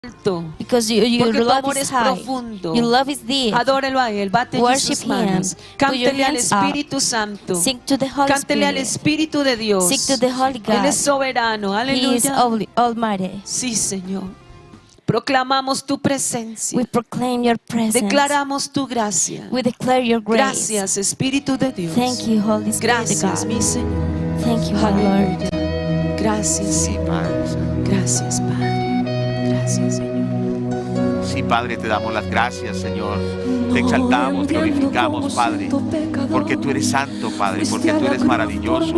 alto, Because your porque tu love amor is es high. profundo. Your love is deep. Adórelo a Él, bate allí Worship sus manos, Him. Put your cántele al hands up. Espíritu Santo, Sing to the Holy cántele al Spirit. Espíritu de Dios. Sing to the Holy Él God. es soberano, He is aleluya. almighty. Sí, Señor. Proclamamos tu presencia. We proclaim your presence. Declaramos tu gracia. We declare your grace. Gracias, Espíritu de Dios. Thank you, Holy Spirit Gracias, of mi God. Señor. Thank you, my Aleluya. Lord. Gracias, Sí, Señor. Padre Santo. Gracias, Padre. Gracias, Señor. Sí, Padre, te damos las gracias, Señor. Te exaltamos, glorificamos, Padre, porque tú eres santo, Padre, porque tú eres maravilloso,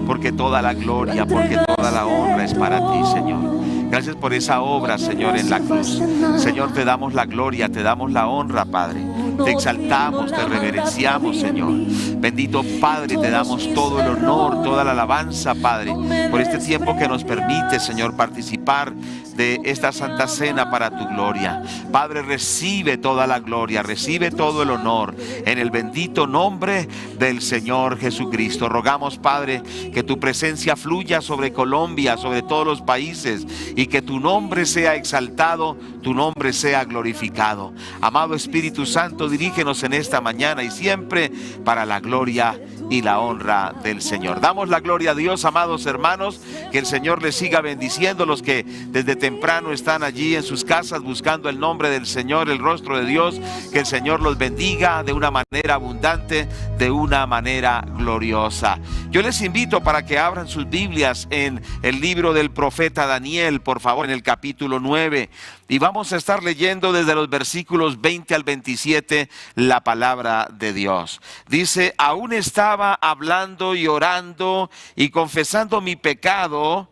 porque toda la gloria, porque toda la honra es para ti, Señor. Gracias por esa obra, Señor, en la cruz. Señor, te damos la gloria, te damos la honra, Padre. Te exaltamos, te reverenciamos, Señor. Bendito Padre, te damos todo el honor, toda la alabanza, Padre, por este tiempo que nos permite, Señor, participar de esta Santa Cena para tu gloria. Padre, recibe toda la gloria, recibe todo el honor en el bendito nombre del Señor Jesucristo. Rogamos, Padre, que tu presencia fluya sobre Colombia, sobre todos los países, y que tu nombre sea exaltado, tu nombre sea glorificado. Amado Espíritu Santo, dirígenos en esta mañana y siempre para la gloria y la honra del Señor. Damos la gloria a Dios, amados hermanos, que el Señor les siga bendiciendo, los que desde temprano están allí en sus casas buscando el nombre del Señor, el rostro de Dios, que el Señor los bendiga de una manera abundante, de una manera gloriosa. Yo les invito para que abran sus Biblias en el libro del profeta Daniel, por favor, en el capítulo 9, y vamos a estar leyendo desde los versículos 20 al 27 la palabra de Dios. Dice: aún estaba hablando y orando y confesando mi pecado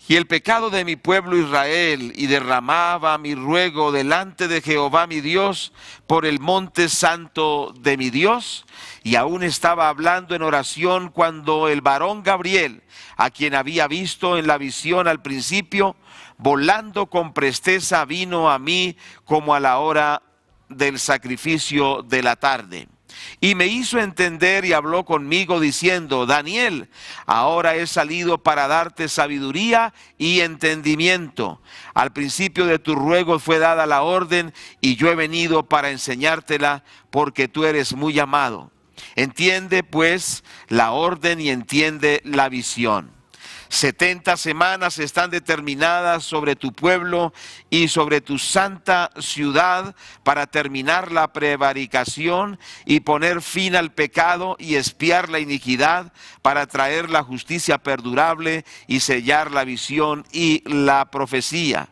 y el pecado de mi pueblo Israel, y derramaba mi ruego delante de Jehová mi Dios por el monte santo de mi Dios. Y aún estaba hablando en oración cuando el varón Gabriel, a quien había visto en la visión al principio, volando con presteza vino a mí como a la hora del sacrificio de la tarde. Y me hizo entender y habló conmigo diciendo: Daniel, ahora he salido para darte sabiduría y entendimiento. Al principio de tu ruego fue dada la orden, y yo he venido para enseñártela, porque tú eres muy amado. Entiende pues la orden y entiende la visión. 70 semanas están determinadas sobre tu pueblo y sobre tu santa ciudad para terminar la prevaricación y poner fin al pecado y expiar la iniquidad, para traer la justicia perdurable y sellar la visión y la profecía,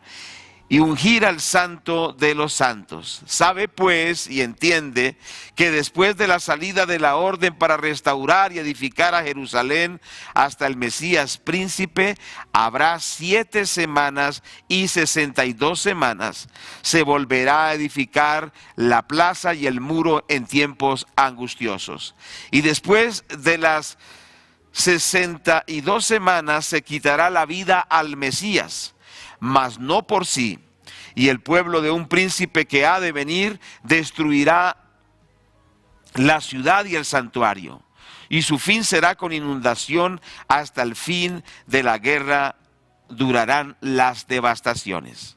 y ungir al santo de los santos. Sabe pues y entiende que después de la salida de la orden para restaurar y edificar a Jerusalén hasta el Mesías príncipe, habrá 7 semanas y 62 semanas. Se volverá a edificar la plaza y el muro en tiempos angustiosos. Y después de las 62 semanas se quitará la vida al Mesías, mas no por sí. Y el pueblo de un príncipe que ha de venir destruirá la ciudad y el santuario. Y su fin será con inundación. Hasta el fin de la guerra durarán las devastaciones.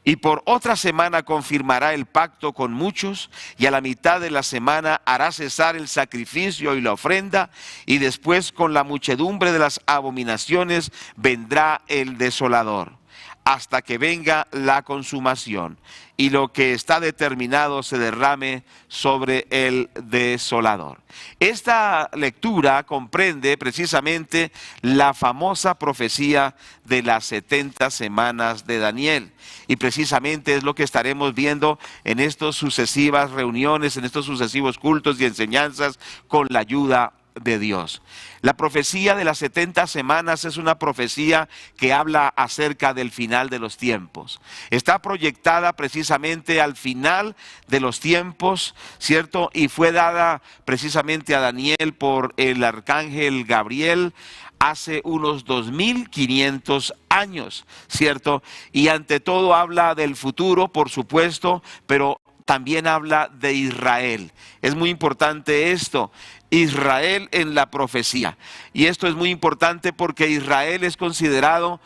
Y por otra semana confirmará el pacto con muchos, y a la mitad de la semana hará cesar el sacrificio y la ofrenda, y después con la muchedumbre de las abominaciones vendrá el desolador, hasta que venga la consumación, y lo que está determinado se derrame sobre el desolador. Esta lectura comprende precisamente la famosa profecía de las 70 semanas de Daniel, y precisamente es lo que estaremos viendo en estas sucesivas reuniones, en estos sucesivos cultos y enseñanzas con la ayuda de Dios. La profecía de las 70 semanas es una profecía que habla acerca del final de los tiempos. Está proyectada precisamente al final de los tiempos, ¿cierto? Y fue dada precisamente a Daniel por el arcángel Gabriel hace unos 2500 años, ¿cierto? Y ante todo habla del futuro, por supuesto, pero también habla de Israel. Es muy importante esto. Israel en la profecía. Y esto es muy importante porque Israel es considerado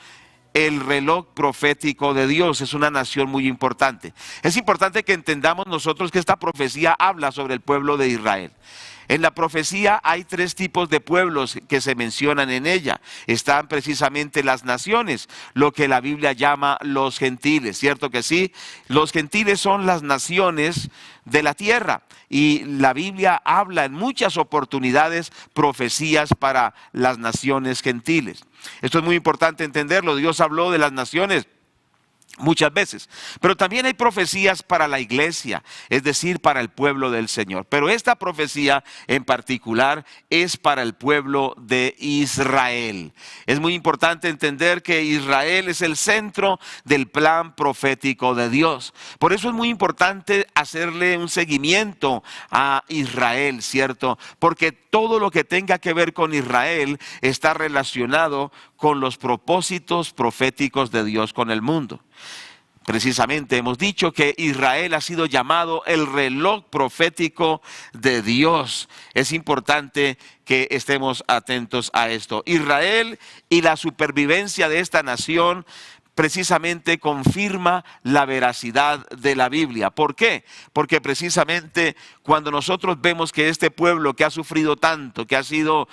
el reloj profético de Dios. Es una nación muy importante. Es importante que entendamos nosotros que esta profecía habla sobre el pueblo de Israel. En la profecía hay tres tipos de pueblos que se mencionan en ella. Están precisamente las naciones, lo que la Biblia llama los gentiles, ¿cierto que sí? Los gentiles son las naciones de la tierra y la Biblia habla en muchas oportunidades profecías para las naciones gentiles. Esto es muy importante entenderlo. Dios habló de las naciones muchas veces, pero también hay profecías para la iglesia, es decir, para el pueblo del Señor. Pero esta profecía en particular es para el pueblo de Israel. Es muy importante entender que Israel es el centro del plan profético de Dios. Por eso es muy importante hacerle un seguimiento a Israel, ¿cierto? Porque todo lo que tenga que ver con Israel está relacionado con los propósitos proféticos de Dios con el mundo. Precisamente hemos dicho que Israel ha sido llamado el reloj profético de Dios. Es importante que estemos atentos a esto. Israel y la supervivencia de esta nación precisamente confirma la veracidad de la Biblia. ¿Por qué? Porque precisamente cuando nosotros vemos que este pueblo que ha sufrido tanto, que ha sido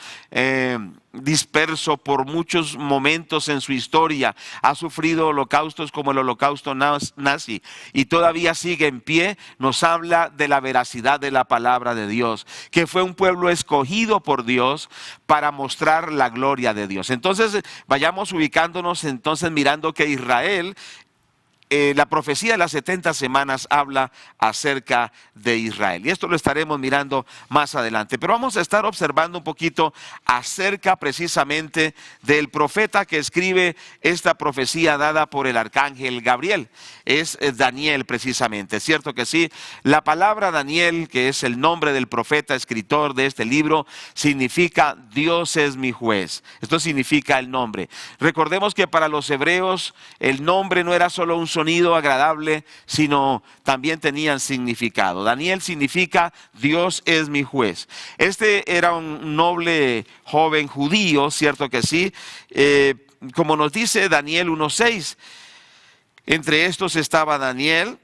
disperso por muchos momentos en su historia, ha sufrido holocaustos como el holocausto nazi y todavía sigue en pie, nos habla de la veracidad de la palabra de Dios, que fue un pueblo escogido por Dios para mostrar la gloria de Dios. Entonces vayamos ubicándonos entonces mirando que Israel, la profecía de las 70 semanas habla acerca de Israel. Y esto lo estaremos mirando más adelante. Pero vamos a estar observando un poquito acerca precisamente del profeta que escribe esta profecía dada por el arcángel Gabriel. Es Daniel precisamente, ¿cierto que sí? La palabra Daniel, que es el nombre del profeta escritor de este libro, significa Dios es mi juez. Esto significa el nombre. Recordemos que para los hebreos el nombre no era solo un sonido agradable, sino también tenían significado. Daniel significa Dios es mi juez. Este era un noble joven judío, cierto que sí, como nos dice Daniel 1:6. Entre estos estaba Daniel,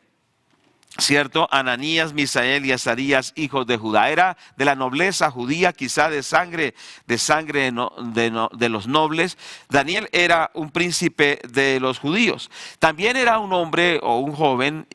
¿cierto? Ananías, Misael y Azarías, hijos de Judá. Era de la nobleza judía, quizá de sangre de los nobles. Daniel era un príncipe de los judíos. También era un hombre o un joven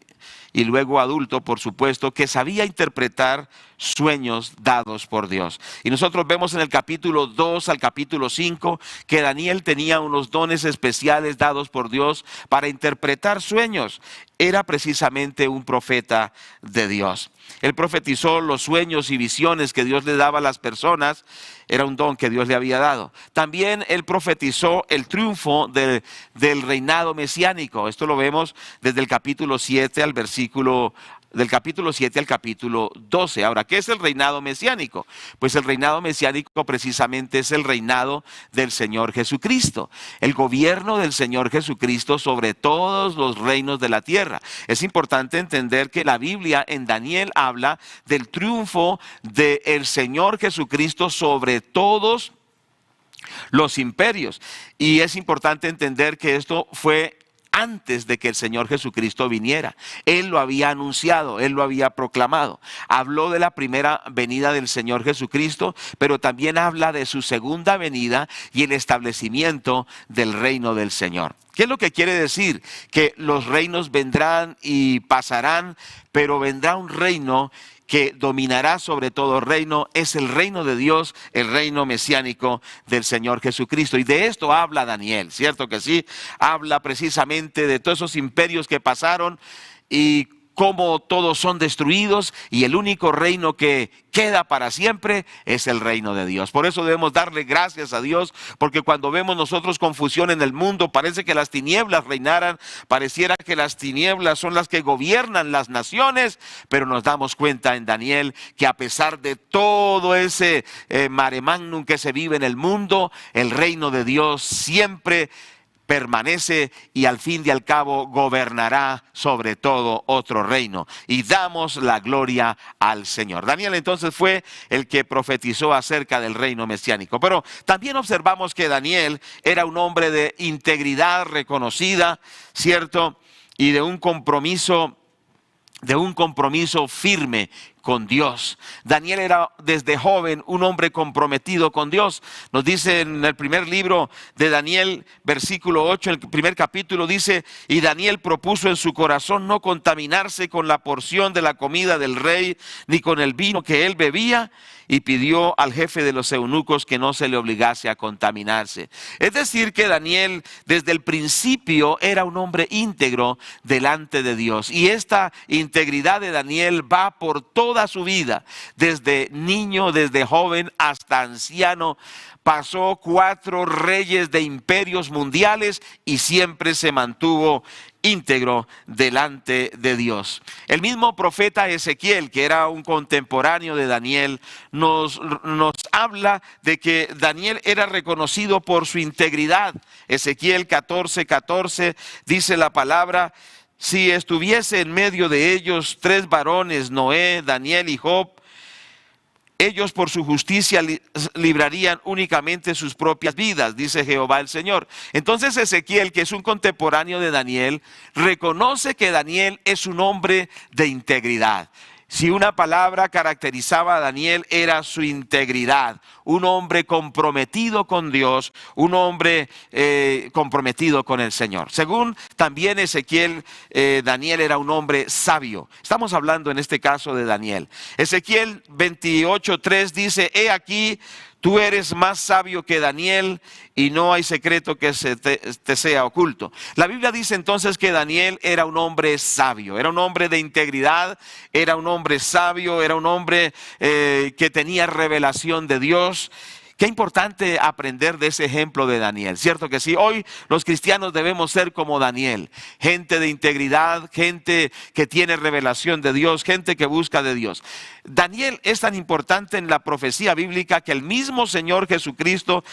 y luego adulto, por supuesto, que sabía interpretar sueños dados por Dios. Y nosotros vemos en el capítulo 2 al capítulo 5 que Daniel tenía unos dones especiales dados por Dios para interpretar sueños. Era precisamente un profeta de Dios. Él profetizó los sueños y visiones que Dios le daba a las personas. Era un don que Dios le había dado. También él profetizó el triunfo del reinado mesiánico. Esto lo vemos desde el capítulo 7 al versículo del capítulo 7 al capítulo 12. Ahora, ¿qué es el reinado mesiánico? Pues el reinado mesiánico precisamente es el reinado del Señor Jesucristo, el gobierno del Señor Jesucristo sobre todos los reinos de la tierra. Es importante entender que la Biblia en Daniel habla del triunfo del Señor Jesucristo sobre todos los imperios. Y es importante entender que esto fue antes de que el Señor Jesucristo viniera. Él lo había anunciado, Él lo había proclamado. Habló de la primera venida del Señor Jesucristo, pero también habla de su segunda venida y el establecimiento del reino del Señor. ¿Qué es lo que quiere decir? Que los reinos vendrán y pasarán, pero vendrá un reino que dominará sobre todo reino, es el reino de Dios, el reino mesiánico del Señor Jesucristo. Y de esto habla Daniel, ¿cierto que sí? Habla precisamente de todos esos imperios que pasaron y cómo todos son destruidos y el único reino que queda para siempre es el reino de Dios. Por eso debemos darle gracias a Dios, porque cuando vemos nosotros confusión en el mundo, parece que las tinieblas reinaran, pareciera que las tinieblas son las que gobiernan las naciones, pero nos damos cuenta en Daniel que a pesar de todo ese mare magnum que se vive en el mundo, el reino de Dios siempre permanece y al fin y al cabo gobernará sobre todo otro reino. Y damos la gloria al Señor. Daniel entonces fue el que profetizó acerca del reino mesiánico. Pero también observamos que Daniel era un hombre de integridad reconocida, ¿cierto? Y de un compromiso firme con Dios. Daniel era desde joven un hombre comprometido con Dios. Nos dice en el primer libro de Daniel, versículo 8, el primer capítulo dice: y Daniel propuso en su corazón no contaminarse con la porción de la comida del rey, ni con el vino que él bebía, y pidió al jefe de los eunucos que no se le obligase a contaminarse. Es decir, que Daniel desde el principio era un hombre íntegro delante de Dios. Y esta integridad de Daniel va por toda su vida, desde niño, desde joven hasta anciano. Pasó 4 reyes de imperios mundiales y siempre se mantuvo íntegro delante de Dios. El mismo profeta Ezequiel, que era un contemporáneo de Daniel, nos habla de que Daniel era reconocido por su integridad. Ezequiel 14:14 dice la palabra: si estuviese en medio de ellos 3 varones, Noé, Daniel y Job, ellos por su justicia librarían únicamente sus propias vidas, dice Jehová el Señor. Entonces Ezequiel, que es un contemporáneo de Daniel, reconoce que Daniel es un hombre de integridad. Si una palabra caracterizaba a Daniel, era su integridad. Un hombre comprometido con Dios, un hombre comprometido con el Señor. Según también Ezequiel, Daniel era un hombre sabio. Estamos hablando en este caso de Daniel. Ezequiel 28:3 dice: he aquí, tú eres más sabio que Daniel, y no hay secreto que te sea oculto. La Biblia dice entonces que Daniel era un hombre sabio, era un hombre de integridad, era un hombre sabio, era un hombre que tenía revelación de Dios. Qué importante aprender de ese ejemplo de Daniel, ¿cierto que sí? Hoy los cristianos debemos ser como Daniel, gente de integridad, gente que tiene revelación de Dios, gente que busca de Dios. Daniel es tan importante en la profecía bíblica que el mismo Señor Jesucristo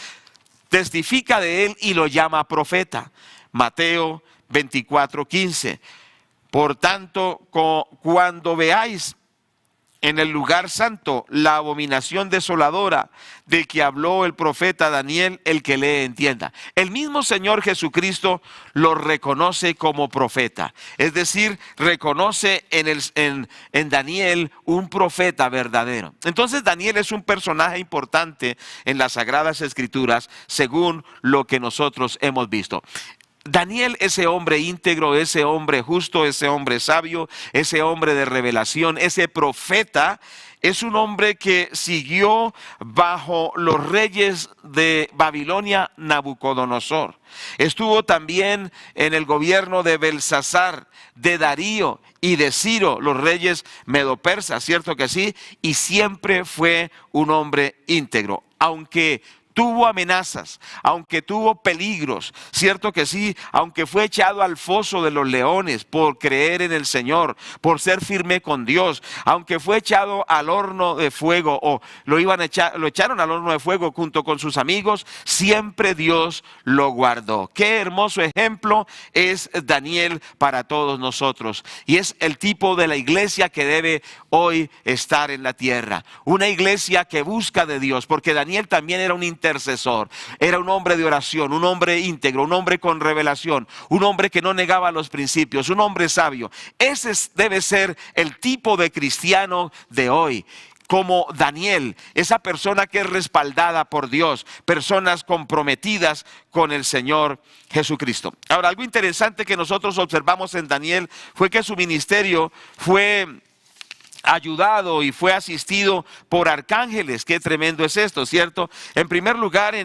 testifica de él y lo llama profeta. Mateo 24:15. Por tanto, cuando veáis en el lugar santo la abominación desoladora de que habló el profeta Daniel, el que lee entienda. El mismo Señor Jesucristo lo reconoce como profeta. Es decir, reconoce en Daniel un profeta verdadero. Entonces Daniel es un personaje importante en las Sagradas Escrituras, según lo que nosotros hemos visto. Daniel, ese hombre íntegro, ese hombre justo, ese hombre sabio, ese hombre de revelación, ese profeta, es un hombre que siguió bajo los reyes de Babilonia, Nabucodonosor. Estuvo también en el gobierno de Belsasar, de Darío y de Ciro, los reyes medopersas, ¿cierto que sí? Y siempre fue un hombre íntegro, aunque tuvo amenazas, aunque tuvo peligros, cierto que sí, aunque fue echado al foso de los leones por creer en el Señor, por ser firme con Dios, aunque fue echado al horno de fuego o lo echaron al horno de fuego junto con sus amigos, siempre Dios lo guardó. Qué hermoso ejemplo es Daniel para todos nosotros, y es el tipo de la iglesia que debe hoy estar en la tierra, una iglesia que busca de Dios, porque Daniel también era un intercesor, era un hombre de oración, un hombre íntegro, un hombre con revelación, un hombre que no negaba los principios, un hombre sabio. Ese debe ser el tipo de cristiano de hoy, como Daniel, esa persona que es respaldada por Dios, personas comprometidas con el Señor Jesucristo. Ahora, algo interesante que nosotros observamos en Daniel fue que su ministerio fue ayudado y fue asistido por arcángeles. Qué tremendo es esto, ¿cierto? En primer lugar,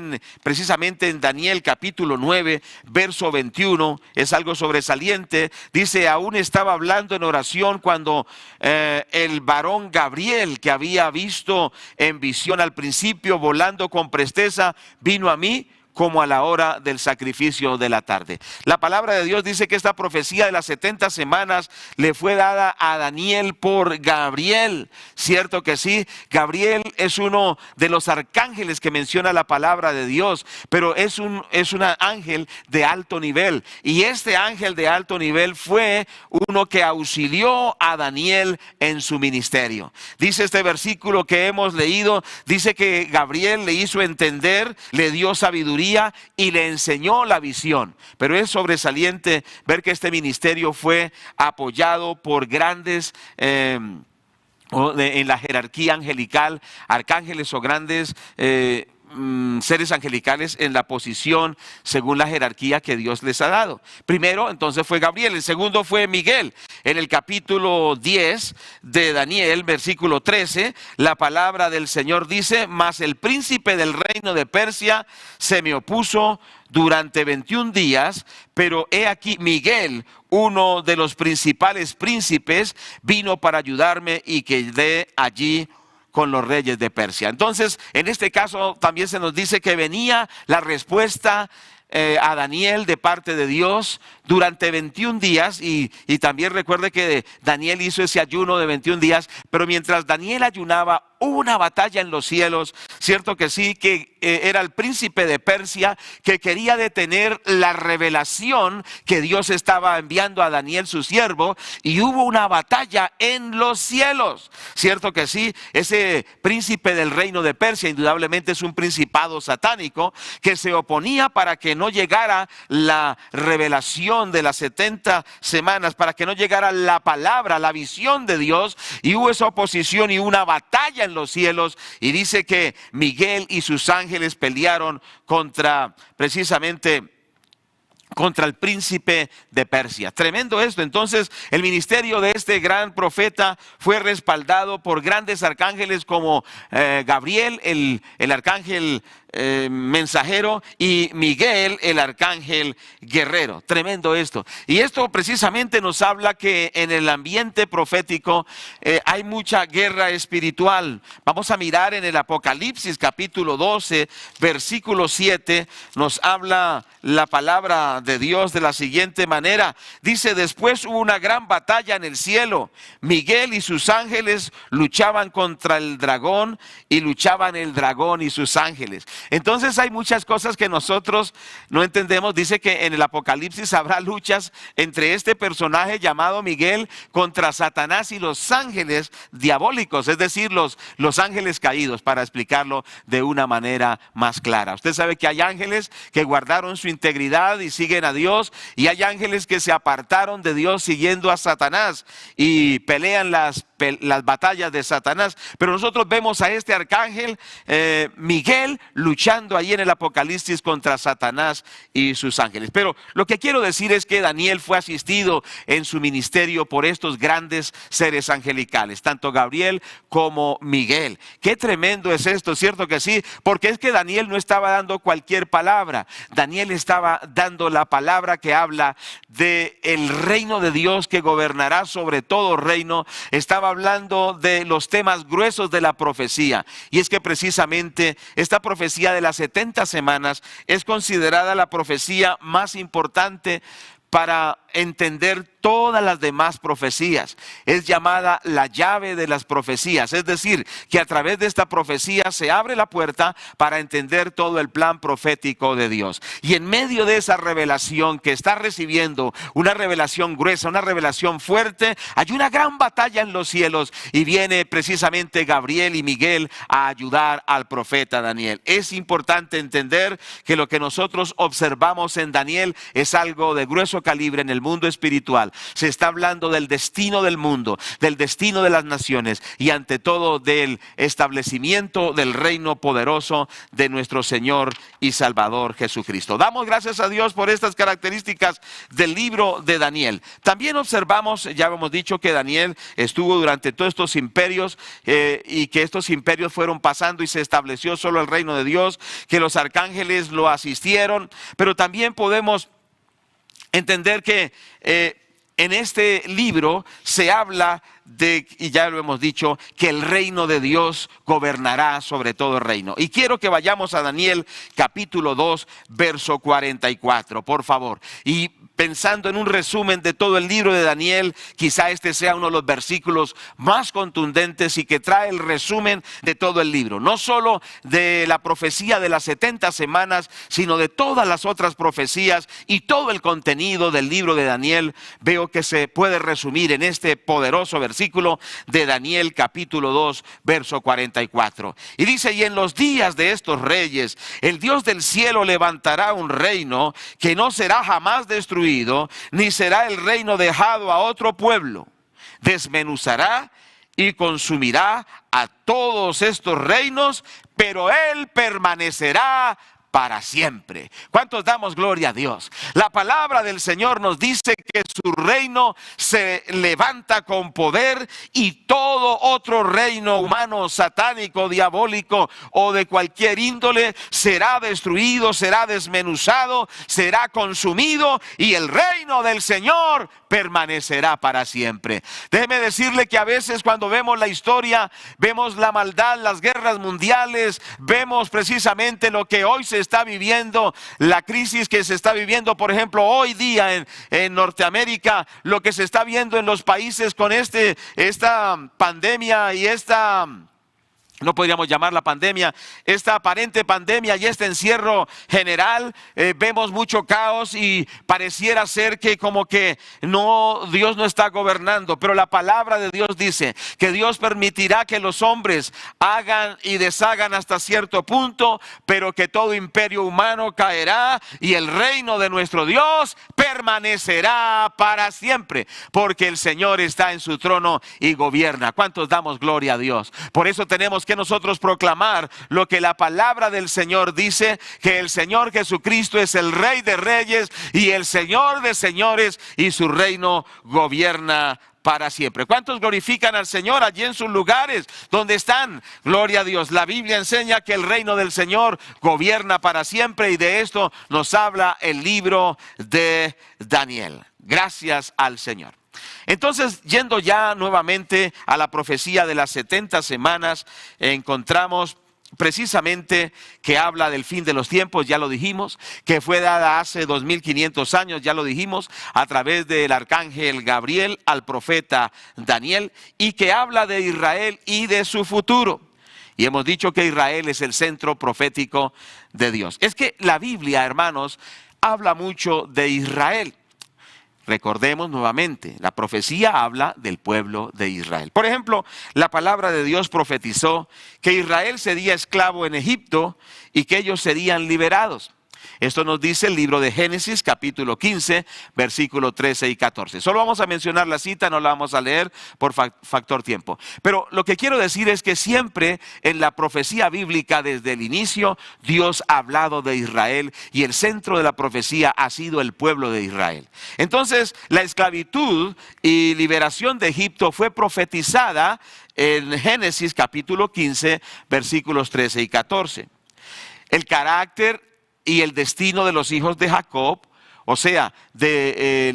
precisamente en Daniel capítulo 9, verso 21, es algo sobresaliente. Dice: aún estaba hablando en oración cuando el varón Gabriel, que había visto en visión al principio volando con presteza, vino a mí como a la hora del sacrificio de la tarde. La palabra de Dios dice que esta profecía de las 70 semanas le fue dada a Daniel por Gabriel. Cierto que sí, Gabriel es uno de los arcángeles que menciona la palabra de Dios, pero es un ángel de alto nivel. Y este ángel de alto nivel fue uno que auxilió a Daniel en su ministerio. Dice este versículo que hemos leído, dice que Gabriel le hizo entender, le dio sabiduría y le enseñó la visión. Pero es sobresaliente ver que este ministerio fue apoyado por grandes en la jerarquía angelical, arcángeles o grandes seres angelicales en la posición según la jerarquía que Dios les ha dado. Primero entonces fue Gabriel, el segundo fue Miguel. En el capítulo 10 de Daniel, versículo 13, la palabra del Señor dice: mas el príncipe del reino de Persia se me opuso durante 21 días, pero he aquí Miguel, uno de los principales príncipes, vino para ayudarme y quedé allí con los reyes de Persia. Entonces, en este caso también se nos dice que venía la respuesta a Daniel de parte de Dios durante 21 días y también recuerde que Daniel hizo ese ayuno de 21 días, pero mientras Daniel ayunaba hubo una batalla en los cielos, cierto que sí, que era el príncipe de Persia que quería detener la revelación que Dios estaba enviando a Daniel su siervo, y hubo una batalla en los cielos, cierto que sí. Ese príncipe del reino de Persia indudablemente es un principado satánico que se oponía para que no llegara la revelación de las 70 semanas, para que no llegara la palabra, la visión de Dios, y hubo esa oposición y una batalla en los cielos, y dice que Miguel y sus ángeles pelearon precisamente contra el príncipe de Persia. Tremendo esto. Entonces el ministerio de este gran profeta fue respaldado por grandes arcángeles como Gabriel, el arcángel mensajero, y Miguel, el arcángel guerrero. Tremendo esto. Y esto precisamente nos habla que en el ambiente profético hay mucha guerra espiritual. Vamos a mirar en el Apocalipsis capítulo 12 versículo 7, nos habla la palabra de Dios de la siguiente manera. Dice: después hubo una gran batalla en el cielo. Miguel y sus ángeles luchaban contra el dragón, y luchaban el dragón y sus ángeles. Entonces hay muchas cosas que nosotros no entendemos. Dice que en el Apocalipsis habrá luchas entre este personaje llamado Miguel contra Satanás y los ángeles diabólicos, es decir, los ángeles caídos, para explicarlo de una manera más clara. Usted sabe que hay ángeles que guardaron su integridad y siguen a Dios, y hay ángeles que se apartaron de Dios siguiendo a Satanás y pelean las batallas de Satanás. Pero nosotros vemos a este arcángel Miguel luchando ahí en el Apocalipsis contra Satanás y sus ángeles. Pero lo que quiero decir es que Daniel fue asistido en su ministerio por estos grandes seres angelicales, tanto Gabriel como Miguel. Qué tremendo es esto, cierto que sí, porque es que Daniel no estaba dando cualquier palabra. Daniel estaba dando la palabra que habla de el reino de Dios que gobernará sobre todo reino. Estaba hablando de los temas gruesos de la profecía, y es que precisamente esta profecía de las 70 semanas es considerada la profecía más importante para entender todas las demás profecías. Es llamada la llave de las profecías, es decir, que a través de esta profecía se abre la puerta para entender todo el plan profético de Dios. Y en medio de esa revelación que está recibiendo, una revelación gruesa, una revelación fuerte, hay una gran batalla en los cielos, y viene precisamente Gabriel y Miguel a ayudar al profeta Daniel. Es importante entender que lo que nosotros observamos en Daniel es algo de grueso calibre en el mundo espiritual. Se está hablando del destino del mundo, del destino de las naciones, y ante todo del establecimiento del reino poderoso de nuestro Señor y Salvador Jesucristo. Damos gracias a Dios por estas características del libro de Daniel. También observamos, ya hemos dicho, que Daniel estuvo durante todos estos imperios y que estos imperios fueron pasando y se estableció solo el reino de Dios, que los arcángeles lo asistieron, pero también podemos entender que en este libro se habla de, y ya lo hemos dicho, que el reino de Dios gobernará sobre todo el reino. Y quiero que vayamos a Daniel capítulo 2, verso 44, por favor. Y pensando en un resumen de todo el libro de Daniel, quizá este sea uno de los versículos más contundentes y que trae el resumen de todo el libro. No solo de la profecía de las 70 semanas, sino de todas las otras profecías y todo el contenido del libro de Daniel. Veo que se puede resumir en este poderoso versículo de Daniel capítulo 2, verso 44. Y dice: y en los días de estos reyes, el Dios del cielo levantará un reino que no será jamás destruido, ni será el reino dejado a otro pueblo. Desmenuzará y consumirá a todos estos reinos, pero él permanecerá para siempre. ¿Cuántos damos gloria a Dios? La palabra del Señor nos dice que su reino se levanta con poder y todo otro reino humano, satánico, diabólico o de cualquier índole será destruido, será desmenuzado, será consumido y el reino del Señor permanecerá para siempre. Déjeme decirle que a veces cuando vemos la historia, vemos la maldad, las guerras mundiales, vemos precisamente lo que hoy se está viviendo, la crisis que se está viviendo, por ejemplo, hoy día en Norteamérica, lo que se está viendo en los países con esta pandemia y no podríamos llamarla pandemia, esta aparente pandemia y este encierro general, vemos mucho caos y pareciera ser que como que Dios no está gobernando, pero la palabra de Dios dice que Dios permitirá que los hombres hagan y deshagan hasta cierto punto, pero que todo imperio humano caerá y el reino de nuestro Dios permanecerá para siempre, porque el Señor está en su trono y gobierna. ¿Cuántos damos gloria a Dios? Por eso tenemos que nosotros proclamar lo que la palabra del Señor dice, que el Señor Jesucristo es el Rey de Reyes y el Señor de Señores y su reino gobierna para siempre. ¿Cuántos glorifican al Señor allí en sus lugares donde están? Gloria a Dios. La Biblia enseña que el reino del Señor gobierna para siempre y de esto nos habla el libro de Daniel. Gracias al Señor. Entonces, yendo ya nuevamente a la profecía de las 70 semanas, encontramos precisamente que habla del fin de los tiempos, ya lo dijimos, que fue dada hace 2500 años, ya lo dijimos, a través del arcángel Gabriel al profeta Daniel, y que habla de Israel y de su futuro. Y hemos dicho que Israel es el centro profético de Dios. Es que la Biblia, hermanos, habla mucho de Israel. Recordemos nuevamente, la profecía habla del pueblo de Israel. Por ejemplo, la palabra de Dios profetizó que Israel sería esclavo en Egipto y que ellos serían liberados. Esto nos dice el libro de Génesis, capítulo 15, versículos 13 y 14. Solo vamos a mencionar la cita, no la vamos a leer por factor tiempo. Pero lo que quiero decir es que siempre en la profecía bíblica, desde el inicio, Dios ha hablado de Israel y el centro de la profecía ha sido el pueblo de Israel. Entonces, la esclavitud y liberación de Egipto fue profetizada en Génesis, capítulo 15, versículos 13 y 14. El carácter y el destino de los hijos de Jacob, o sea, de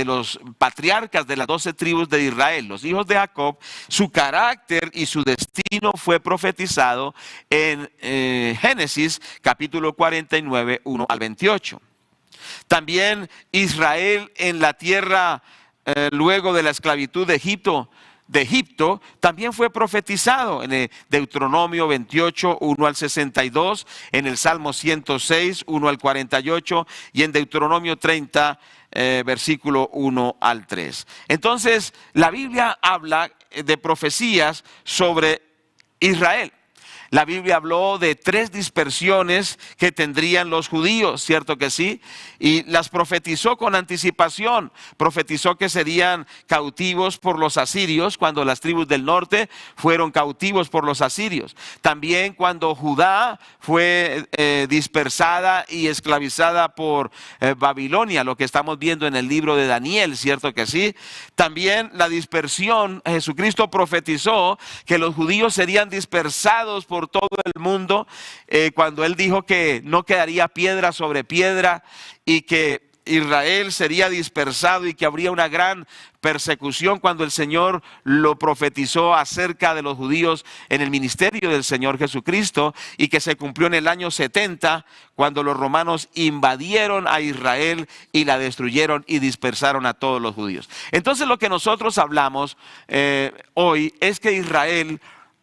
los patriarcas de las 12 tribus de Israel, los hijos de Jacob, su carácter y su destino fue profetizado en Génesis capítulo 49, 1 al 28. También Israel en la tierra luego de la esclavitud de Egipto, también fue profetizado en el Deuteronomio 28, 1 al 62, en el Salmo 106, 1 al 48 y en Deuteronomio 30, versículo 1 al 3. Entonces, la Biblia habla de profecías sobre Israel. La Biblia habló de 3 dispersiones que tendrían los judíos, ¿cierto que sí? Y las profetizó con anticipación. Profetizó que serían cautivos por los asirios cuando las tribus del norte fueron cautivos por los asirios. También cuando Judá fue dispersada y esclavizada por Babilonia, lo que estamos viendo en el libro de Daniel, ¿cierto que sí? También la dispersión, Jesucristo profetizó que los judíos serían dispersados por todo el mundo, cuando él dijo que no quedaría piedra sobre piedra y que Israel sería dispersado y que habría una gran persecución cuando el Señor lo profetizó acerca de los judíos en el ministerio del Señor Jesucristo, y que se cumplió en el año 70 cuando los romanos invadieron a Israel y la destruyeron y dispersaron a todos los judíos. Entonces lo que nosotros hablamos hoy es que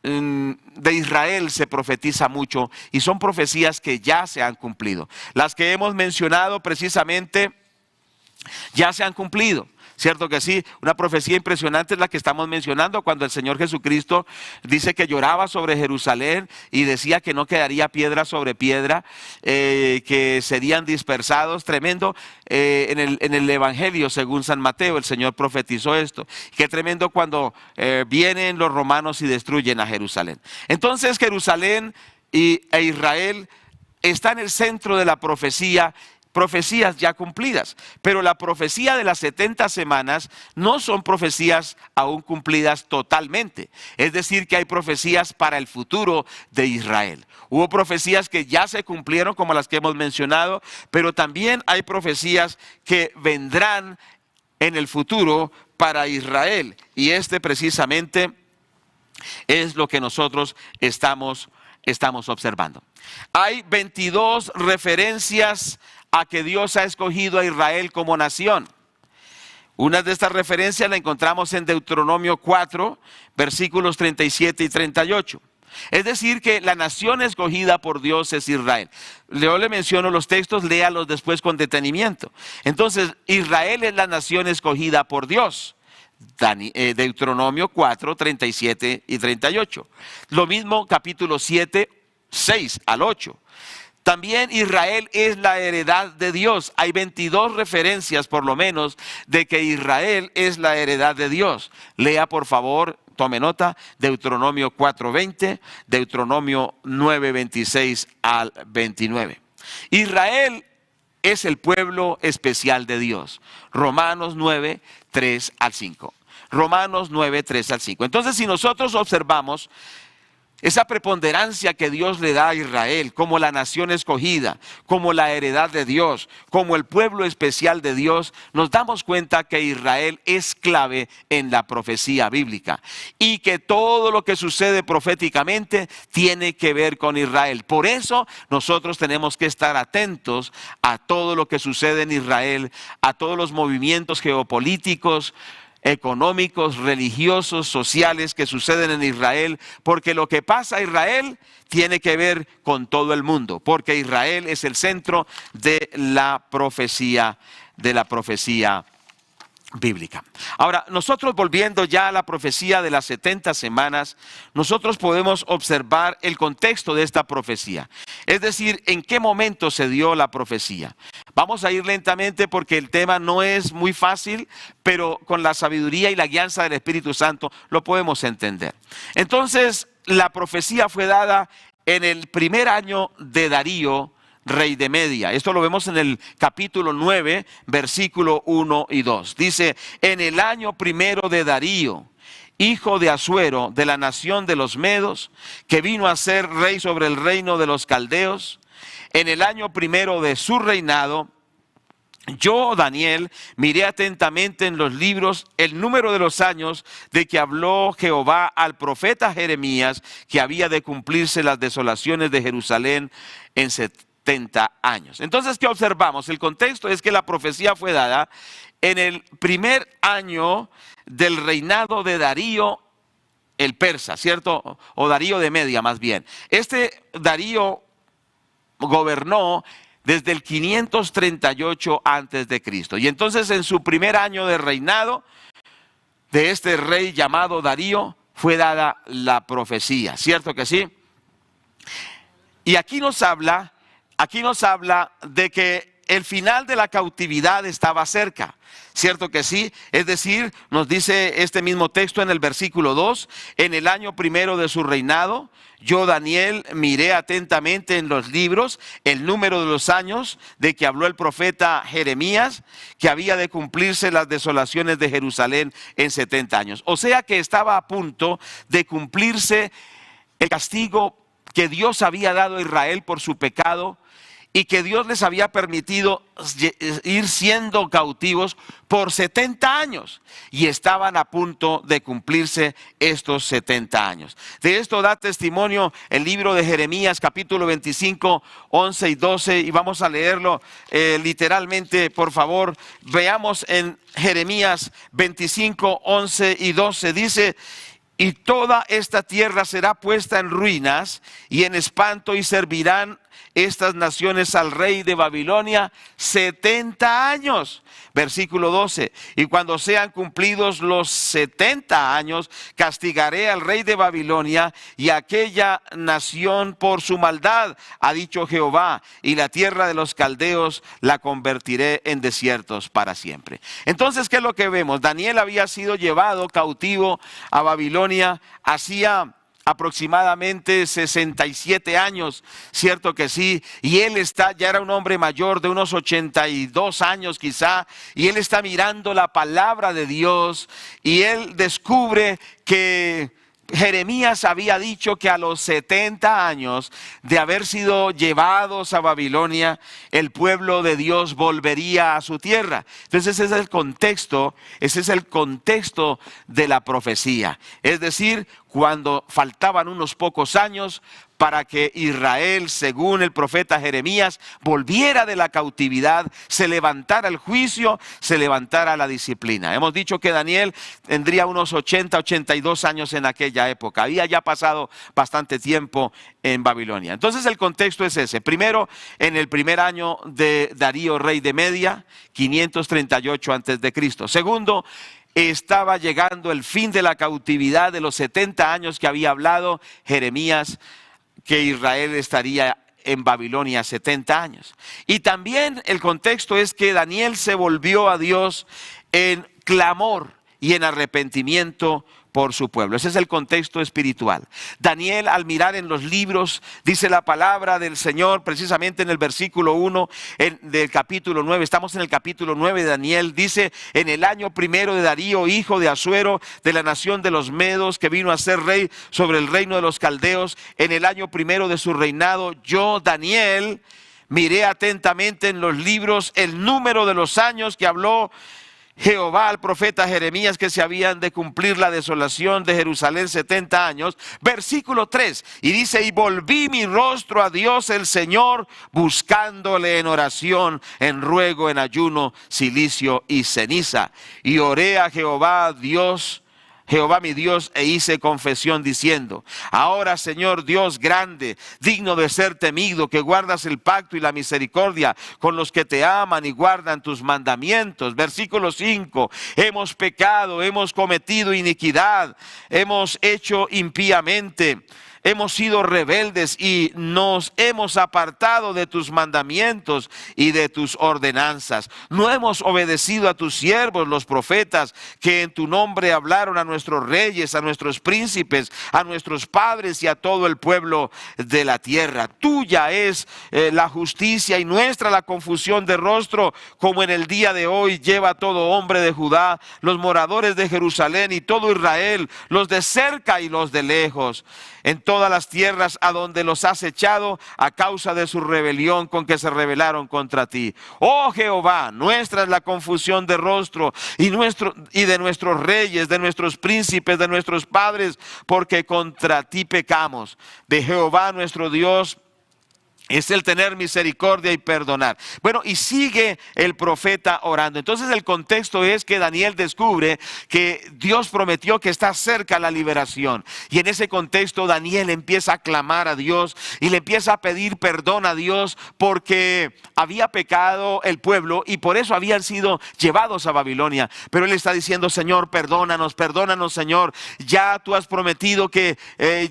de Israel se profetiza mucho, y son profecías que ya se han cumplido. Las que hemos mencionado precisamente ya se han cumplido, ¿cierto que sí? Una profecía impresionante es la que estamos mencionando, cuando el Señor Jesucristo dice que lloraba sobre Jerusalén y decía que no quedaría piedra sobre piedra, que serían dispersados. Tremendo. En el Evangelio según San Mateo el Señor profetizó esto. Qué tremendo cuando vienen los romanos y destruyen a Jerusalén. Entonces Jerusalén e Israel está en el centro de la profecía. Profecías ya cumplidas, pero la profecía de las 70 semanas no son profecías aún cumplidas totalmente. Es decir, que hay profecías para el futuro de Israel. Hubo profecías que ya se cumplieron, como las que hemos mencionado, pero también hay profecías que vendrán en el futuro para Israel, y precisamente es lo que nosotros estamos observando. Hay 22 referencias a que Dios ha escogido a Israel como nación. Una de estas referencias la encontramos en Deuteronomio 4, versículos 37 y 38. Es decir, que la nación escogida por Dios es Israel. Yo le menciono los textos, léalos después con detenimiento. Entonces, Israel es la nación escogida por Dios. Deuteronomio 4, 37 y 38. Lo mismo capítulo 7, 6 al 8. También Israel es la heredad de Dios. Hay 22 referencias por lo menos de que Israel es la heredad de Dios. Lea por favor, tome nota, Deuteronomio 4:20, Deuteronomio 9:26 al 29. Israel es el pueblo especial de Dios. Romanos 9, 3 al 5. Romanos 9, 3 al 5. Entonces, si nosotros observamos esa preponderancia que Dios le da a Israel como la nación escogida, como la heredad de Dios, como el pueblo especial de Dios, nos damos cuenta que Israel es clave en la profecía bíblica, y que todo lo que sucede proféticamente tiene que ver con Israel. Por eso nosotros tenemos que estar atentos a todo lo que sucede en Israel, a todos los movimientos geopolíticos, económicos, religiosos, sociales que suceden en Israel, porque lo que pasa a Israel tiene que ver con todo el mundo, porque Israel es el centro de la profecía bíblica. Ahora, nosotros volviendo ya a la profecía de las 70 semanas, nosotros podemos observar el contexto de esta profecía. Es decir, en qué momento se dio la profecía. Vamos a ir lentamente porque el tema no es muy fácil, pero con la sabiduría y la guianza del Espíritu Santo lo podemos entender. Entonces, la profecía fue dada en el primer año de Darío, rey de Media. Esto lo vemos en el capítulo 9, versículo 1 y 2. Dice: en el año primero de Darío, hijo de Asuero, de la nación de los Medos, que vino a ser rey sobre el reino de los caldeos, en el año primero de su reinado, yo, Daniel, miré atentamente en los libros el número de los años de que habló Jehová al profeta Jeremías, que había de cumplirse las desolaciones de Jerusalén en 70 años. Entonces, ¿qué observamos? El contexto es que la profecía fue dada en el primer año del reinado de Darío el persa, ¿cierto? O Darío de Media más bien. Este Darío gobernó desde el 538 antes de Cristo. Y entonces en su primer año de reinado de este rey llamado Darío fue dada la profecía, ¿cierto que sí? Y aquí nos habla de que el final de la cautividad estaba cerca, ¿cierto que sí? Es decir, nos dice este mismo texto en el versículo 2, en el año primero de su reinado, yo, Daniel, miré atentamente en los libros el número de los años de que habló el profeta Jeremías, que había de cumplirse las desolaciones de Jerusalén en 70 años. O sea que estaba a punto de cumplirse el castigo que Dios había dado a Israel por su pecado, y que Dios les había permitido ir siendo cautivos por 70 años y estaban a punto de cumplirse estos 70 años. De esto da testimonio el libro de Jeremías capítulo 25, 11 y 12 y vamos a leerlo literalmente, por favor. Veamos en Jeremías 25, 11 y 12, dice: y toda esta tierra será puesta en ruinas y en espanto, y servirán estas naciones al rey de Babilonia 70 años. Versículo 12, y cuando sean cumplidos los 70 años, castigaré al rey de Babilonia y a aquella nación por su maldad, ha dicho Jehová, y la tierra de los caldeos la convertiré en desiertos para siempre. Entonces, ¿qué es lo que vemos? Daniel había sido llevado cautivo a Babilonia hacía aproximadamente 67 años, cierto que sí, y él ya era un hombre mayor de unos 82 años quizá, y él está mirando la palabra de Dios, y él descubre que Jeremías había dicho que a los 70 años de haber sido llevados a Babilonia, el pueblo de Dios volvería a su tierra. Entonces ese es el contexto de la profecía. Es decir, cuando faltaban unos pocos años para que Israel, según el profeta Jeremías, volviera de la cautividad, se levantara el juicio, se levantara la disciplina. Hemos dicho que Daniel tendría unos 80, 82 años en aquella época. Había ya pasado bastante tiempo en Babilonia. Entonces el contexto es ese. Primero, en el primer año de Darío, rey de Media, 538 a.C. Segundo, estaba llegando el fin de la cautividad de los 70 años que había hablado Jeremías, que Israel estaría en Babilonia 70 años. Y también el contexto es que Daniel se volvió a Dios en clamor y en arrepentimiento por su pueblo. Ese es el contexto espiritual. Daniel, al mirar en los libros, dice la palabra del Señor, precisamente en el versículo 1 del capítulo 9, estamos en el capítulo 9 de Daniel, dice: en el año primero de Darío, hijo de Asuero, de la nación de los Medos, que vino a ser rey sobre el reino de los caldeos, en el año primero de su reinado, yo, Daniel, miré atentamente en los libros el número de los años que habló Jehová al profeta Jeremías, que se habían de cumplir la desolación de Jerusalén 70 años. Versículo 3, y dice: y volví mi rostro a Dios el Señor, buscándole en oración, en ruego, en ayuno, cilicio y ceniza. Y oré a Jehová mi Dios, e hice confesión diciendo: ahora, Señor Dios grande, digno de ser temido, que guardas el pacto y la misericordia con los que te aman y guardan tus mandamientos. Versículo 5, hemos pecado, hemos cometido iniquidad, hemos hecho impíamente, hemos sido rebeldes y nos hemos apartado de tus mandamientos y de tus ordenanzas. No hemos obedecido a tus siervos, los profetas, que en tu nombre hablaron a nuestros reyes, a nuestros príncipes, a nuestros padres y a todo el pueblo de la tierra. Tuya es la justicia y nuestra la confusión de rostro, como en el día de hoy lleva todo hombre de Judá, los moradores de Jerusalén y todo Israel, los de cerca y los de lejos, en todas las tierras a donde los has echado a causa de su rebelión con que se rebelaron contra ti. Oh Jehová, nuestra es la confusión de rostro y de nuestros reyes, de nuestros príncipes, de nuestros padres, porque contra ti pecamos. De Jehová nuestro Dios es el tener misericordia y perdonar. Bueno, y sigue el profeta orando. Entonces el contexto es que Daniel descubre que Dios prometió que está cerca la liberación. Y en ese contexto Daniel empieza a clamar a Dios y le empieza a pedir perdón a Dios, porque había pecado el pueblo y por eso habían sido llevados a Babilonia. Pero él está diciendo: Señor, perdónanos, perdónanos, Señor. Ya tú has prometido que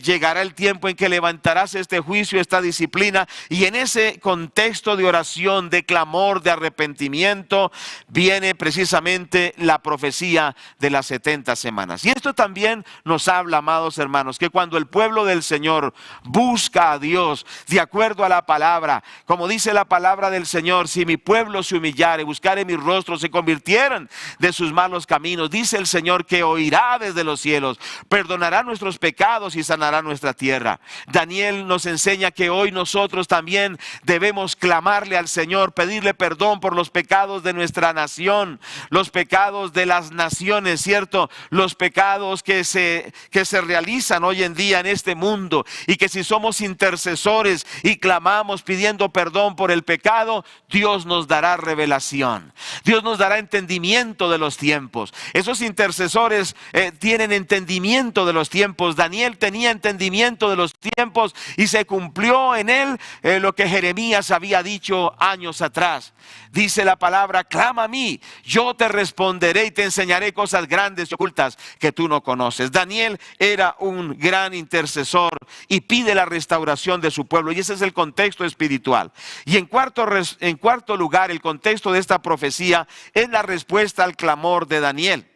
llegará el tiempo en que levantarás este juicio, esta disciplina. Y en ese contexto de oración, de clamor, de arrepentimiento, viene precisamente la profecía de las 70 semanas. Y esto también nos habla, amados hermanos, que cuando el pueblo del Señor busca a Dios de acuerdo a la palabra, como dice la palabra del Señor: si mi pueblo se humillare, buscare mi rostro, se convirtieran de sus malos caminos, dice el Señor que oirá desde los cielos, perdonará nuestros pecados y sanará nuestra tierra. Daniel nos enseña que hoy nosotros también debemos clamarle al Señor, pedirle perdón por los pecados de nuestra nación, los pecados de las naciones, ¿cierto? Los pecados que se realizan hoy en día en este mundo, y que si somos intercesores y clamamos pidiendo perdón por el pecado, Dios nos dará revelación, Dios nos dará entendimiento de los tiempos. Esos intercesores tienen entendimiento de los tiempos. Daniel tenía entendimiento de los tiempos y se cumplió en él lo que Jeremías había dicho años atrás. Dice la palabra: clama a mí, yo te responderé y te enseñaré cosas grandes y ocultas que tú no conoces. Daniel era un gran intercesor y pide la restauración de su pueblo, y ese es el contexto espiritual. Y en cuarto lugar, el contexto de esta profecía es la respuesta al clamor de Daniel.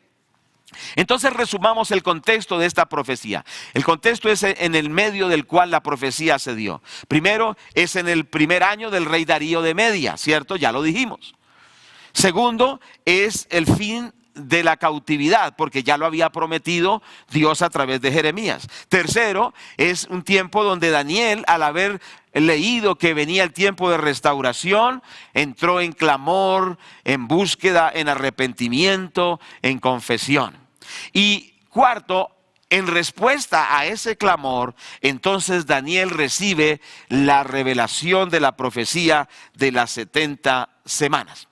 Entonces resumamos el contexto de esta profecía. El contexto es en el medio del cual la profecía se dio. Primero, es en el primer año del rey Darío de Media, ¿cierto? Ya lo dijimos. Segundo, es el fin de la cautividad, porque ya lo había prometido Dios a través de Jeremías. Tercero, es un tiempo donde Daniel, al haber leído que venía el tiempo de restauración, entró en clamor, en búsqueda, en arrepentimiento, en confesión. Y cuarto, en respuesta a ese clamor, entonces Daniel recibe la revelación de la profecía de las 70 semanas.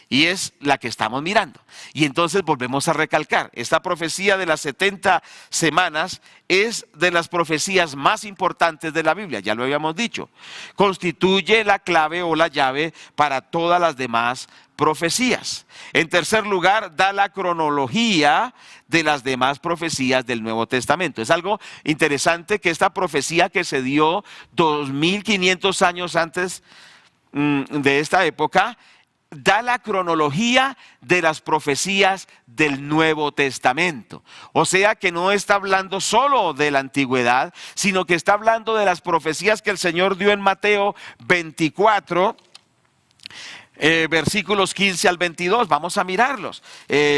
Y es la que estamos mirando. Y entonces volvemos a recalcar, esta profecía de las 70 semanas es de las profecías más importantes de la Biblia, ya lo habíamos dicho. Constituye la clave o la llave para todas las demás profecías. En tercer lugar, da la cronología de las demás profecías del Nuevo Testamento. Es algo interesante que esta profecía, que se dio 2500 años antes de esta época, da la cronología de las profecías del Nuevo Testamento. O sea que no está hablando solo de la antigüedad, sino que está hablando de las profecías que el Señor dio en Mateo 24, versículos 15 al 22, vamos a mirarlos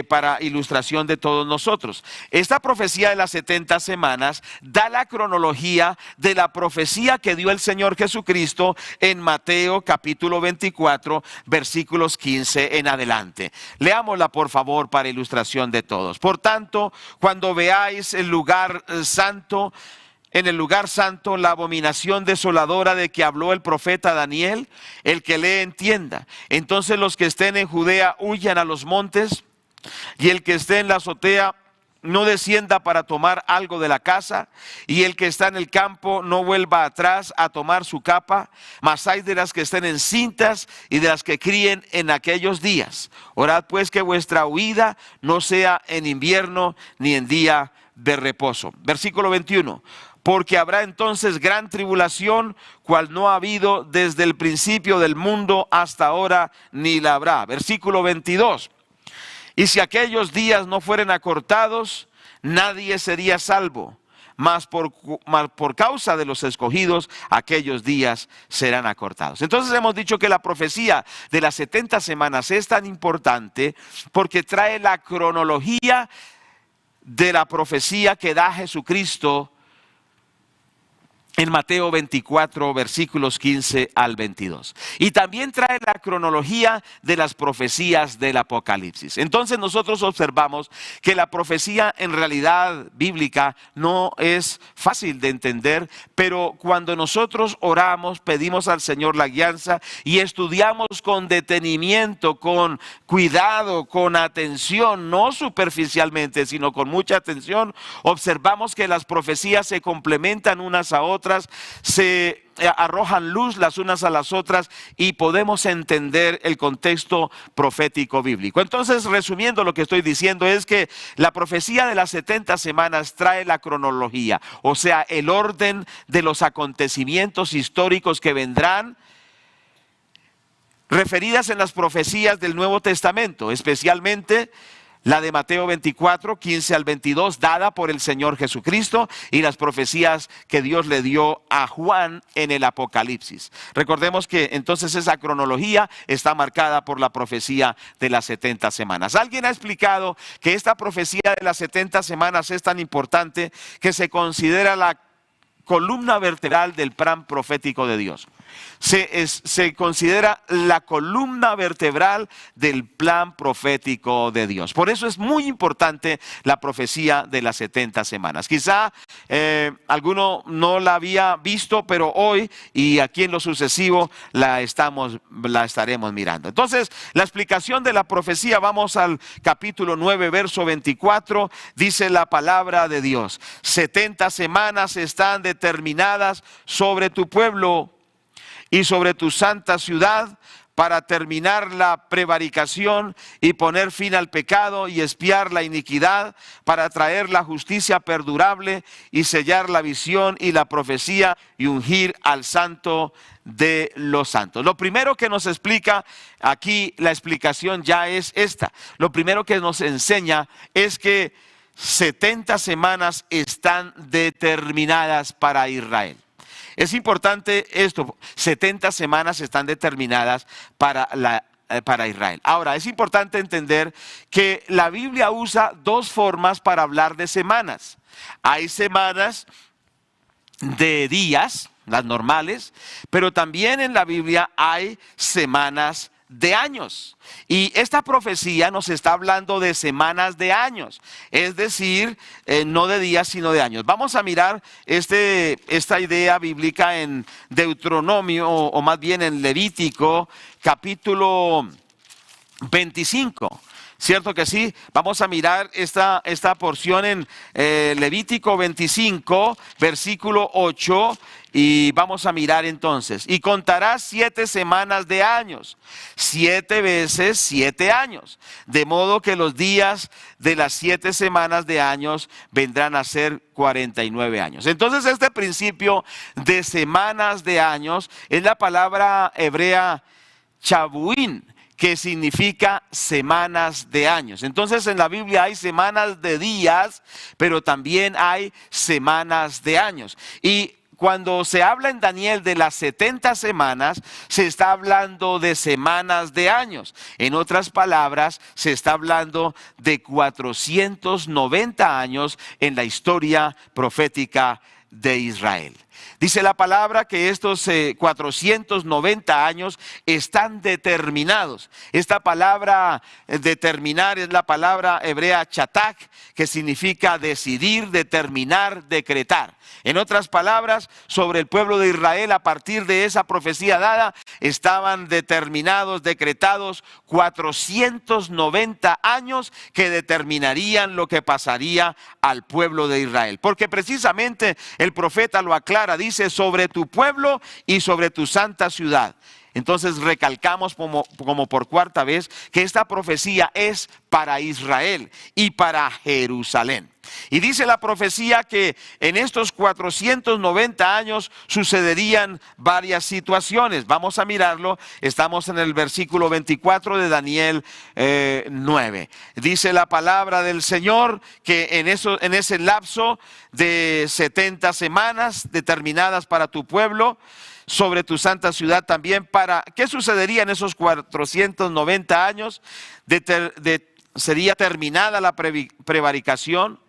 para ilustración de todos nosotros. Esta profecía de las 70 semanas da la cronología de la profecía que dio el Señor Jesucristo en Mateo capítulo 24, versículos 15 en adelante. Leámosla por favor para ilustración de todos. Por tanto, cuando veáis el lugar santo, en el lugar santo, la abominación desoladora de que habló el profeta Daniel, el que lee entienda. Entonces los que estén en Judea huyan a los montes, y el que esté en la azotea no descienda para tomar algo de la casa, y el que está en el campo no vuelva atrás a tomar su capa. Mas hay de las que estén encintas y de las que críen en aquellos días. Orad pues que vuestra huida no sea en invierno ni en día de reposo. Versículo 21. Porque habrá entonces gran tribulación, cual no ha habido desde el principio del mundo hasta ahora, ni la habrá. Versículo 22. Y si aquellos días no fueren acortados, nadie sería salvo. Mas por causa de los escogidos, aquellos días serán acortados. Entonces hemos dicho que la profecía de las 70 semanas es tan importante porque trae la cronología de la profecía que da Jesucristo en Mateo 24, versículos 15 al 22. Y también trae la cronología de las profecías del Apocalipsis. Entonces nosotros observamos que la profecía en realidad bíblica no es fácil de entender, pero cuando nosotros oramos, pedimos al Señor la guianza y estudiamos con detenimiento, con cuidado, con atención, no superficialmente, sino con mucha atención, observamos que las profecías se complementan unas a otras, se arrojan luz las unas a las otras y podemos entender el contexto profético bíblico. Entonces, resumiendo, lo que estoy diciendo es que la profecía de las 70 semanas trae la cronología, o sea, el orden de los acontecimientos históricos que vendrán, referidas en las profecías del Nuevo Testamento, especialmente la de Mateo 24, 15 al 22, dada por el Señor Jesucristo, y las profecías que Dios le dio a Juan en el Apocalipsis. Recordemos que entonces esa cronología está marcada por la profecía de las 70 semanas. Alguien ha explicado que esta profecía de las 70 semanas es tan importante que se considera la columna vertebral del plan profético de Dios. Se considera la columna vertebral del plan profético de Dios. Por eso es muy importante la profecía de las 70 semanas. Quizá alguno no la había visto, pero hoy y aquí en lo sucesivo la estaremos mirando. Entonces, la explicación de la profecía, vamos al capítulo 9, verso 24, dice la palabra de Dios: 70 semanas están determinadas sobre tu pueblo y sobre tu santa ciudad, para terminar la prevaricación y poner fin al pecado y expiar la iniquidad, para traer la justicia perdurable y sellar la visión y la profecía y ungir al santo de los santos. Lo primero que nos explica aquí, la explicación ya es esta. Lo primero que nos enseña es que 70 semanas están determinadas para Israel. Es importante esto, 70 semanas están determinadas para Israel. Ahora, es importante entender que la Biblia usa dos formas para hablar de semanas. Hay semanas de días, las normales, pero también en la Biblia hay semanas de años. Y esta profecía nos está hablando de semanas de años, es decir, no de días sino de años. Vamos a mirar esta idea bíblica en Deuteronomio, o más bien en Levítico capítulo 25. ¿Cierto que sí? Vamos a mirar esta porción en Levítico 25, versículo 8, y vamos a mirar entonces. Y contarás 7 semanas de años, 7 veces 7 años, de modo que los días de las 7 semanas de años vendrán a ser 49 años. Entonces, este principio de semanas de años es la palabra hebrea chabuín, que significa semanas de años. Entonces, en la Biblia hay semanas de días, pero también hay semanas de años. Y cuando se habla en Daniel de las 70 semanas, se está hablando de semanas de años. En otras palabras, se está hablando de 490 años en la historia profética de Israel. Dice la palabra que estos 490 años están determinados. Esta palabra determinar es la palabra hebrea chatak, que significa decidir, determinar, decretar. En otras palabras, sobre el pueblo de Israel, a partir de esa profecía dada, estaban determinados, decretados 490 años que determinarían lo que pasaría al pueblo de Israel. Porque precisamente el profeta lo aclara, dice: sobre tu pueblo y sobre tu santa ciudad. Entonces recalcamos como por cuarta vez que esta profecía es para Israel y para Jerusalén. Y dice la profecía que en estos 490 años sucederían varias situaciones. Vamos a mirarlo. Estamos en el versículo 24 de Daniel 9. Dice la palabra del Señor que en ese lapso de 70 semanas determinadas para tu pueblo, sobre tu santa ciudad también, ¿qué sucedería en esos 490 años? Sería terminada la prevaricación,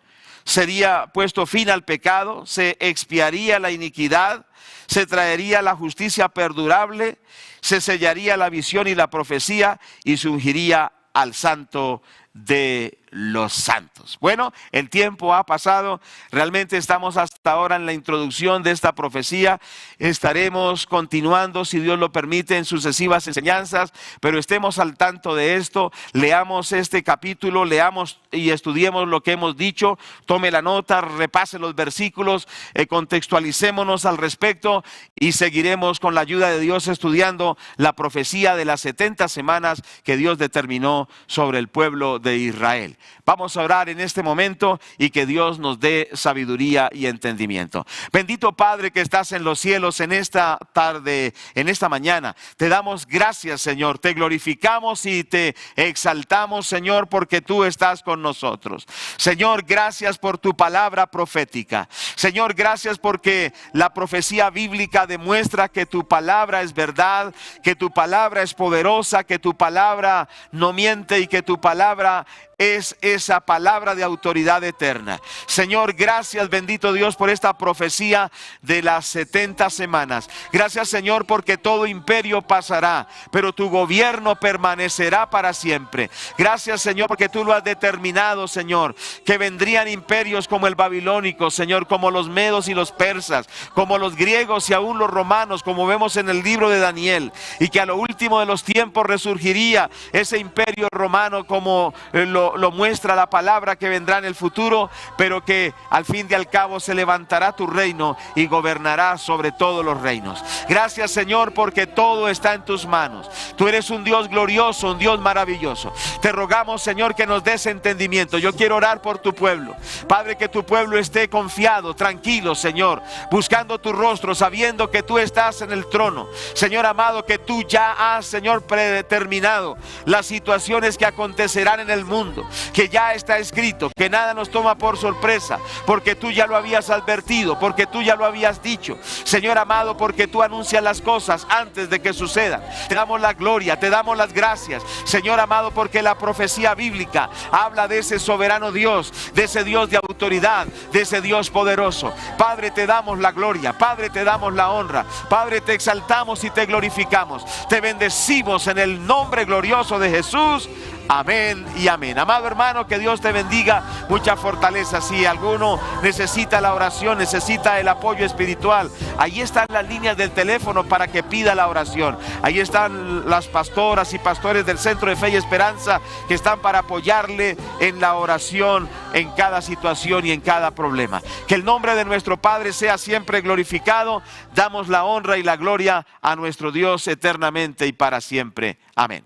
sería puesto fin al pecado, se expiaría la iniquidad, se traería la justicia perdurable, se sellaría la visión y la profecía y se ungiría al santo de los santos. Bueno, el tiempo ha pasado. Realmente estamos hasta ahora en la introducción de esta profecía. Estaremos continuando, si Dios lo permite, en sucesivas enseñanzas, pero estemos al tanto de esto. Leamos este capítulo, leamos y estudiemos lo que hemos dicho. Tome la nota, repase los versículos, contextualicémonos al respecto y seguiremos con la ayuda de Dios estudiando la profecía de las 70 semanas que Dios determinó sobre el pueblo de Israel. Vamos a orar en este momento y que Dios nos dé sabiduría y entendimiento. Bendito Padre que estás en los cielos, en esta tarde, en esta mañana, te damos gracias, Señor, te glorificamos y te exaltamos, Señor, porque tú estás con nosotros. Señor, gracias por tu palabra profética. Señor, gracias porque la profecía bíblica demuestra que tu palabra es verdad, que tu palabra es poderosa, que tu palabra no miente y que tu palabra es esa palabra de autoridad eterna. Señor, gracias, bendito Dios, por esta profecía de las 70 semanas. Gracias, Señor, porque todo imperio pasará, pero tu gobierno permanecerá para siempre. Gracias, Señor, porque tú lo has determinado, Señor, que vendrían imperios como el babilónico, Señor, como los medos y los persas, como los griegos y aún los romanos, como vemos en el libro de Daniel, y que a lo último de los tiempos resurgiría ese imperio romano, como lo muestra la palabra, que vendrá en el futuro, pero que al fin y al cabo se levantará tu reino y gobernará sobre todos los reinos. Gracias, Señor, porque todo está en tus manos. Tú eres un Dios glorioso, un Dios maravilloso. Te rogamos, Señor, que nos des entendimiento. Yo quiero orar por tu pueblo, Padre, que tu pueblo esté confiado, tranquilo, Señor, buscando tu rostro, sabiendo que tú estás en el trono. Señor amado, que tú ya has, Señor, predeterminado las situaciones que acontecerán en el mundo, que ya está escrito, que nada nos toma por sorpresa, porque tú ya lo habías advertido, porque tú ya lo habías dicho, Señor amado, porque tú anuncias las cosas antes de que sucedan. Te damos la gloria, te damos las gracias, Señor amado, porque la profecía bíblica habla de ese soberano Dios, de ese Dios de autoridad, de ese Dios poderoso. Padre, te damos la gloria, Padre, te damos la honra, Padre, te exaltamos y te glorificamos, te bendecimos en el nombre glorioso de Jesús. Amén y amén. Amado hermano, que Dios te bendiga, mucha fortaleza. Si alguno necesita la oración, necesita el apoyo espiritual, ahí están las líneas del teléfono para que pida la oración. Ahí están las pastoras y pastores del Centro de Fe y Esperanza, que están para apoyarle en la oración, en cada situación y en cada problema. Que el nombre de nuestro Padre sea siempre glorificado. Damos la honra y la gloria a nuestro Dios eternamente y para siempre. Amén.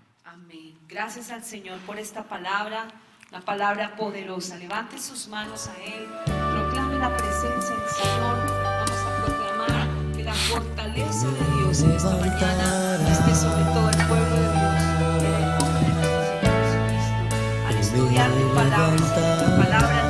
Gracias al Señor por esta palabra, una palabra poderosa. Levante sus manos a Él, proclame la presencia del Señor. Vamos a proclamar que la fortaleza de Dios en esta mañana esté sobre todo el pueblo de Dios. En el nombre de Jesús Cristo, al estudiar tu palabra